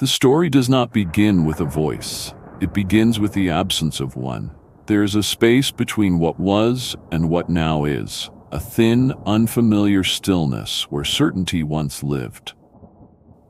The story does not begin with a voice. It begins with the absence of one. There is a space between what was and what now is, a thin, unfamiliar stillness where certainty once lived.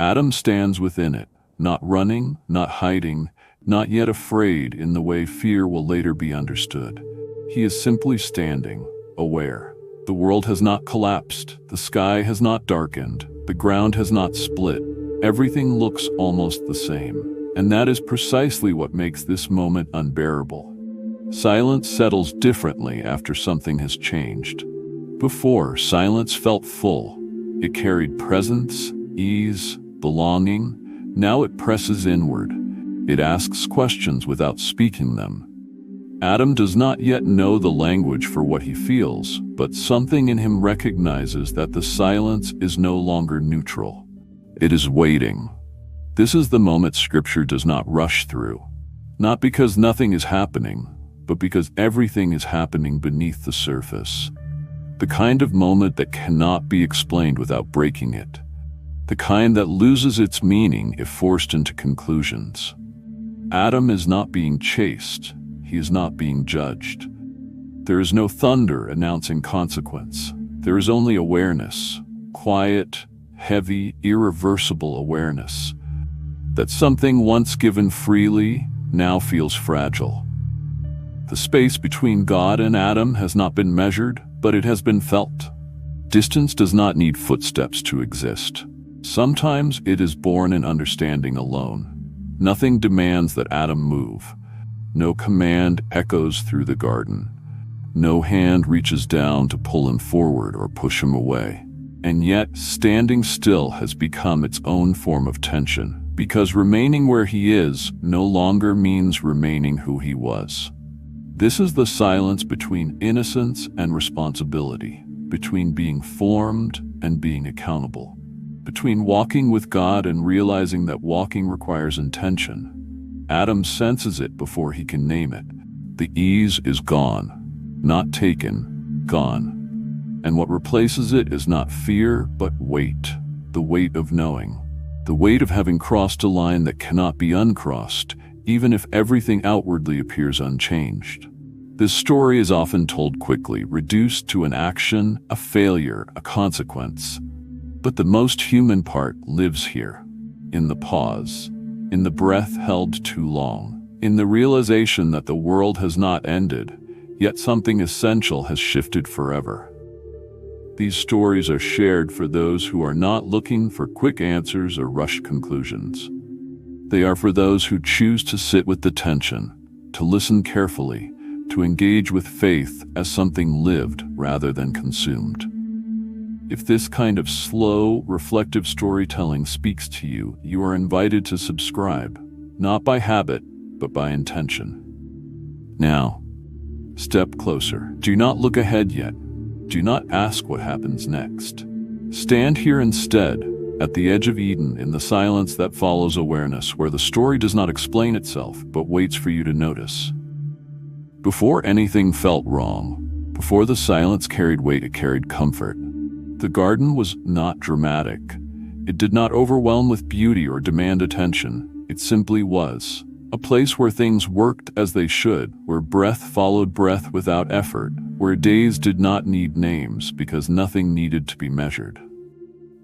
Adam stands within it, not running, not hiding, not yet afraid in the way fear will later be understood. He is simply standing, aware. The world has not collapsed, the sky has not darkened, the ground has not split. Everything looks almost the same, and that is precisely what makes this moment unbearable. Silence settles differently after something has changed. Before, silence felt full. It carried presence, ease, belonging. Now it presses inward. It asks questions without speaking them. Adam does not yet know the language for what he feels, but something in him recognizes that the silence is no longer neutral. It is waiting. This is the moment Scripture does not rush through. Not because nothing is happening, but because everything is happening beneath the surface. The kind of moment that cannot be explained without breaking it. The kind that loses its meaning if forced into conclusions. Adam is not being chased. He is not being judged. There is no thunder announcing consequence. There is only awareness, quiet, heavy, irreversible awareness, that something once given freely now feels fragile. The space between God and Adam has not been measured, but it has been felt. Distance does not need footsteps to exist. Sometimes it is born in understanding alone. Nothing demands that Adam move. No command echoes through the garden. No hand reaches down to pull him forward or push him away. And yet, standing still has become its own form of tension, because remaining where he is no longer means remaining who he was. This is the silence between innocence and responsibility, between being formed and being accountable, between walking with God and realizing that walking requires intention. Adam senses it before he can name it. The ease is gone, not taken, gone. And what replaces it is not fear, but weight, the weight of knowing, the weight of having crossed a line that cannot be uncrossed, even if everything outwardly appears unchanged. This story is often told quickly, reduced to an action, a failure, a consequence. But the most human part lives here, in the pause, in the breath held too long, in the realization that the world has not ended, yet something essential has shifted forever. These stories are shared for those who are not looking for quick answers or rushed conclusions. They are for those who choose to sit with the tension, to listen carefully, to engage with faith as something lived rather than consumed. If this kind of slow, reflective storytelling speaks to you, you are invited to subscribe, not by habit, but by intention. Now, step closer. Do not look ahead yet. Do not ask what happens next. Stand here instead, at the edge of Eden, in the silence that follows awareness, where the story does not explain itself, but waits for you to notice. Before anything felt wrong, before the silence carried weight, it carried comfort. The garden was not dramatic. It did not overwhelm with beauty or demand attention. It simply was. A place where things worked as they should, where breath followed breath without effort, where days did not need names because nothing needed to be measured.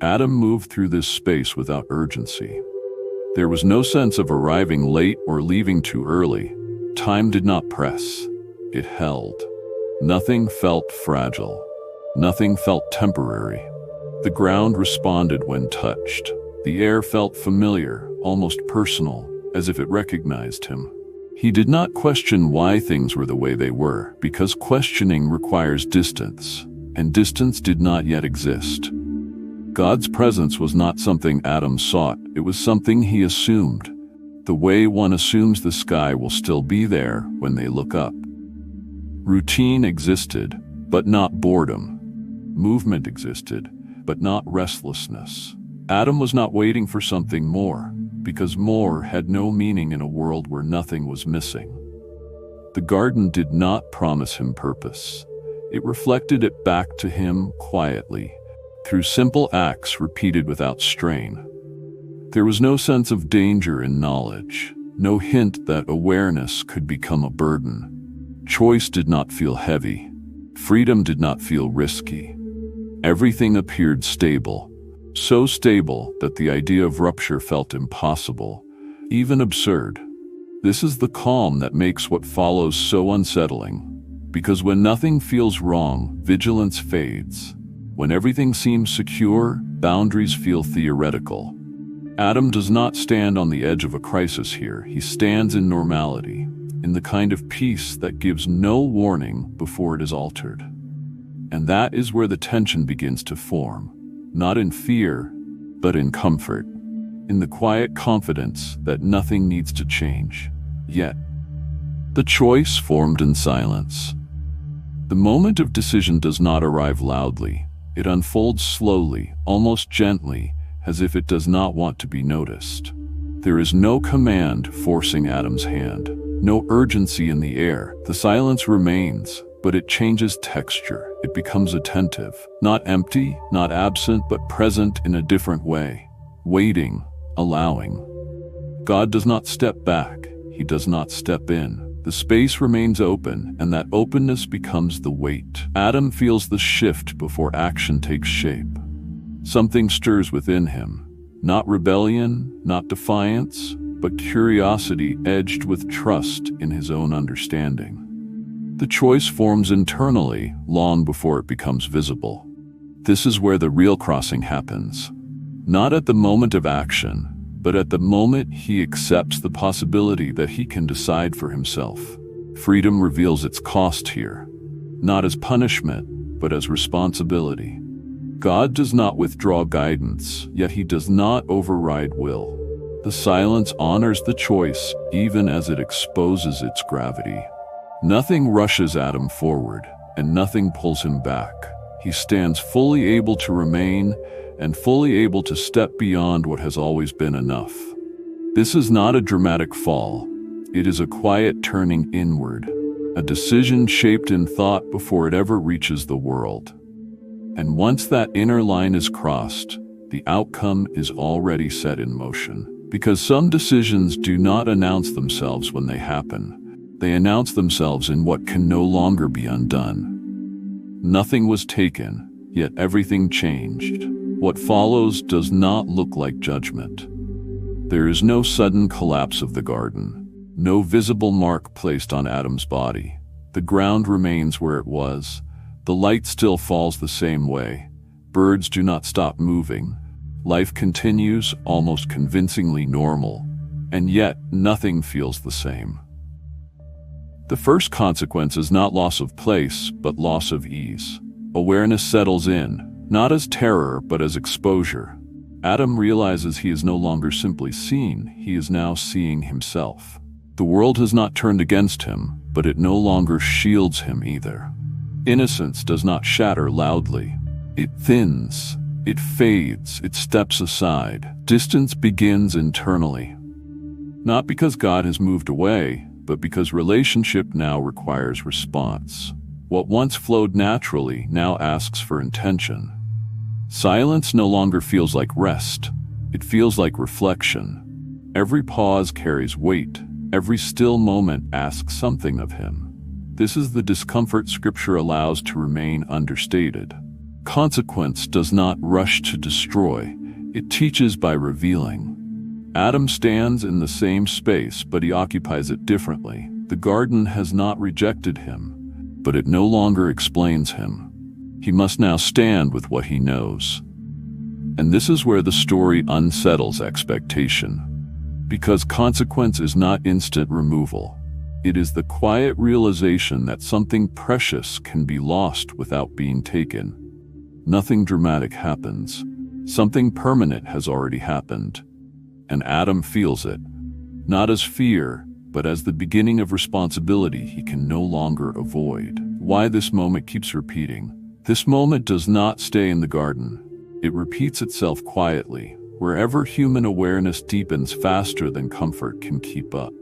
Adam moved through this space without urgency. There was no sense of arriving late or leaving too early. Time did not press. It held. Nothing felt fragile. Nothing felt temporary. The ground responded when touched. The air felt familiar, almost personal, as if it recognized him. He did not question why things were the way they were, because questioning requires distance, and distance did not yet exist. God's presence was not something Adam sought, it was something he assumed. The way one assumes the sky will still be there when they look up. Routine existed, but not boredom. Movement existed, but not restlessness. Adam was not waiting for something more, because more had no meaning in a world where nothing was missing. The garden did not promise him purpose. It reflected it back to him quietly, through simple acts repeated without strain. There was no sense of danger in knowledge, no hint that awareness could become a burden. Choice did not feel heavy. Freedom did not feel risky. Everything appeared stable, so stable that the idea of rupture felt impossible, even absurd. This is the calm that makes what follows so unsettling. Because when nothing feels wrong, vigilance fades. When everything seems secure, boundaries feel theoretical. Adam does not stand on the edge of a crisis here. He stands in normality, in the kind of peace that gives no warning before it is altered. And that is where the tension begins to form, not in fear, but in comfort, in the quiet confidence that nothing needs to change. Yet, the choice formed in silence. The moment of decision does not arrive loudly. It unfolds slowly, almost gently, as if it does not want to be noticed. There is no command forcing Adam's hand, no urgency in the air. The silence remains, but it changes texture. It becomes attentive, not empty, not absent, but present in a different way. Waiting, allowing. God does not step back. He does not step in. The space remains open, and that openness becomes the weight. Adam feels the shift before action takes shape. Something stirs within him. Not rebellion, not defiance, but curiosity edged with trust in his own understanding. The choice forms internally, long before it becomes visible. This is where the real crossing happens. Not at the moment of action, but at the moment he accepts the possibility that he can decide for himself. Freedom reveals its cost here, not as punishment, but as responsibility. God does not withdraw guidance, yet he does not override will. The silence honors the choice, even as it exposes its gravity. Nothing rushes Adam forward, and nothing pulls him back. He stands fully able to remain, and fully able to step beyond what has always been enough. This is not a dramatic fall. It is a quiet turning inward, a decision shaped in thought before it ever reaches the world. And once that inner line is crossed, the outcome is already set in motion. Because some decisions do not announce themselves when they happen. They announce themselves in what can no longer be undone. Nothing was taken, yet everything changed. What follows does not look like judgment. There is no sudden collapse of the garden, no visible mark placed on Adam's body. The ground remains where it was. The light still falls the same way. Birds do not stop moving. Life continues, almost convincingly normal, and yet nothing feels the same. The first consequence is not loss of place, but loss of ease. Awareness settles in, not as terror, but as exposure. Adam realizes he is no longer simply seen, he is now seeing himself. The world has not turned against him, but it no longer shields him either. Innocence does not shatter loudly. It thins, it fades, it steps aside. Distance begins internally. Not because God has moved away, but because relationship now requires response. What once flowed naturally now asks for intention. Silence no longer feels like rest. It feels like reflection. Every pause carries weight. Every still moment asks something of him. This is the discomfort Scripture allows to remain understated. Consequence does not rush to destroy. It teaches by revealing. Adam stands in the same space, but he occupies it differently. The garden has not rejected him, but it no longer explains him. He must now stand with what he knows. And this is where the story unsettles expectation. Because consequence is not instant removal. It is the quiet realization that something precious can be lost without being taken. Nothing dramatic happens. Something permanent has already happened. And Adam feels it, not as fear, but as the beginning of responsibility he can no longer avoid. Why this moment keeps repeating. This moment does not stay in the garden. It repeats itself quietly, wherever human awareness deepens faster than comfort can keep up.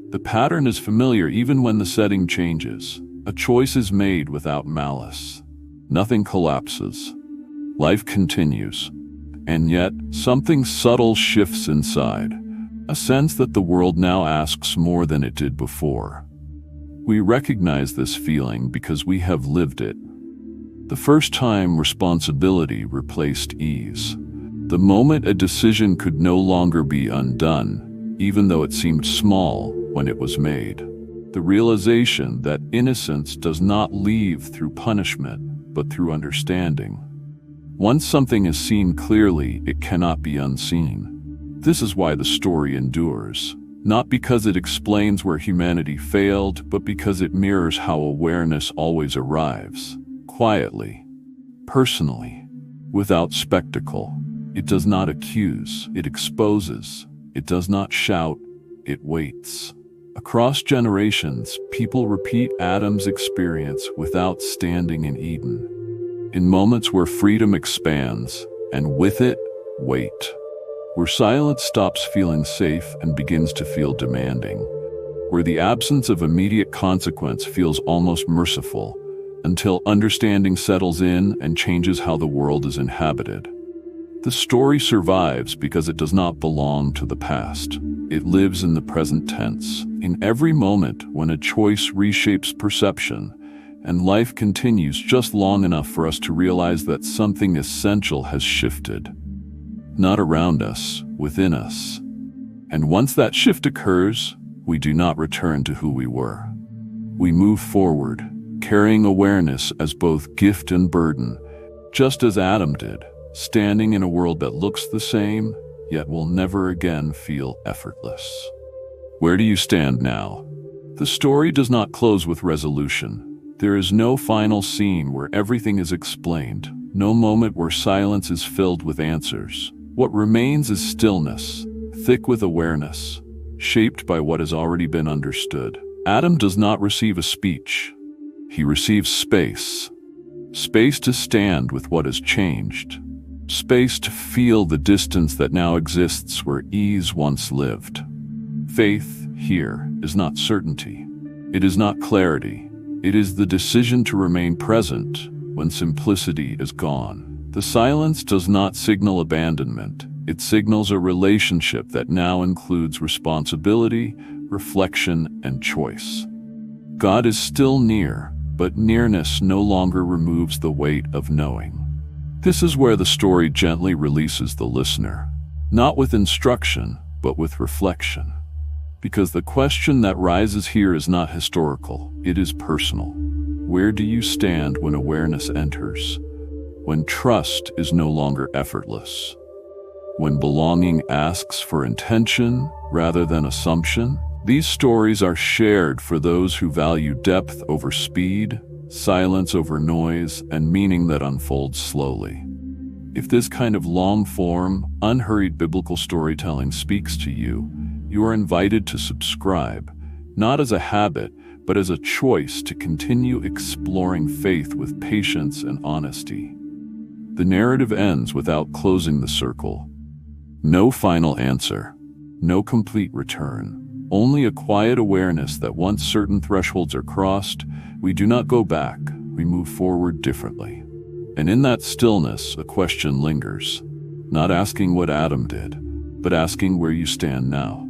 The pattern is familiar even when the setting changes. A choice is made without malice. Nothing collapses. Life continues. And yet, something subtle shifts inside, a sense that the world now asks more than it did before. We recognize this feeling because we have lived it. The first time responsibility replaced ease. The moment a decision could no longer be undone, even though it seemed small when it was made. The realization that innocence does not leave through punishment, but through understanding. Once something is seen clearly, it cannot be unseen. This is why the story endures. Not because it explains where humanity failed, but because it mirrors how awareness always arrives. Quietly, personally, without spectacle. It does not accuse, it exposes. It does not shout, it waits. Across generations, people repeat Adam's experience without standing in Eden. In moments where freedom expands, and with it, wait. Where silence stops feeling safe and begins to feel demanding. Where the absence of immediate consequence feels almost merciful, until understanding settles in and changes how the world is inhabited. The story survives because it does not belong to the past. It lives in the present tense, in every moment when a choice reshapes perception, and life continues just long enough for us to realize that something essential has shifted. Not around us, within us. And once that shift occurs, we do not return to who we were. We move forward, carrying awareness as both gift and burden, just as Adam did, standing in a world that looks the same, yet will never again feel effortless. Where do you stand now? The story does not close with resolution. There is no final scene where everything is explained, no moment where silence is filled with answers. What remains is stillness, thick with awareness, shaped by what has already been understood. Adam does not receive a speech. He receives space. Space to stand with what has changed. Space to feel the distance that now exists where ease once lived. Faith here is not certainty. It is not clarity. It is the decision to remain present when simplicity is gone. The silence does not signal abandonment. It signals a relationship that now includes responsibility, reflection, and choice. God is still near, but nearness no longer removes the weight of knowing. This is where the story gently releases the listener, not with instruction, but with reflection. Because the question that rises here is not historical, it is personal. Where do you stand when awareness enters? When trust is no longer effortless? When belonging asks for intention rather than assumption? These stories are shared for those who value depth over speed, silence over noise, and meaning that unfolds slowly. If this kind of long-form, unhurried biblical storytelling speaks to you, you are invited to subscribe, not as a habit, but as a choice to continue exploring faith with patience and honesty. The narrative ends without closing the circle. No final answer, no complete return, only a quiet awareness that once certain thresholds are crossed, we do not go back, we move forward differently. And in that stillness, a question lingers, not asking what Adam did, but asking where you stand now.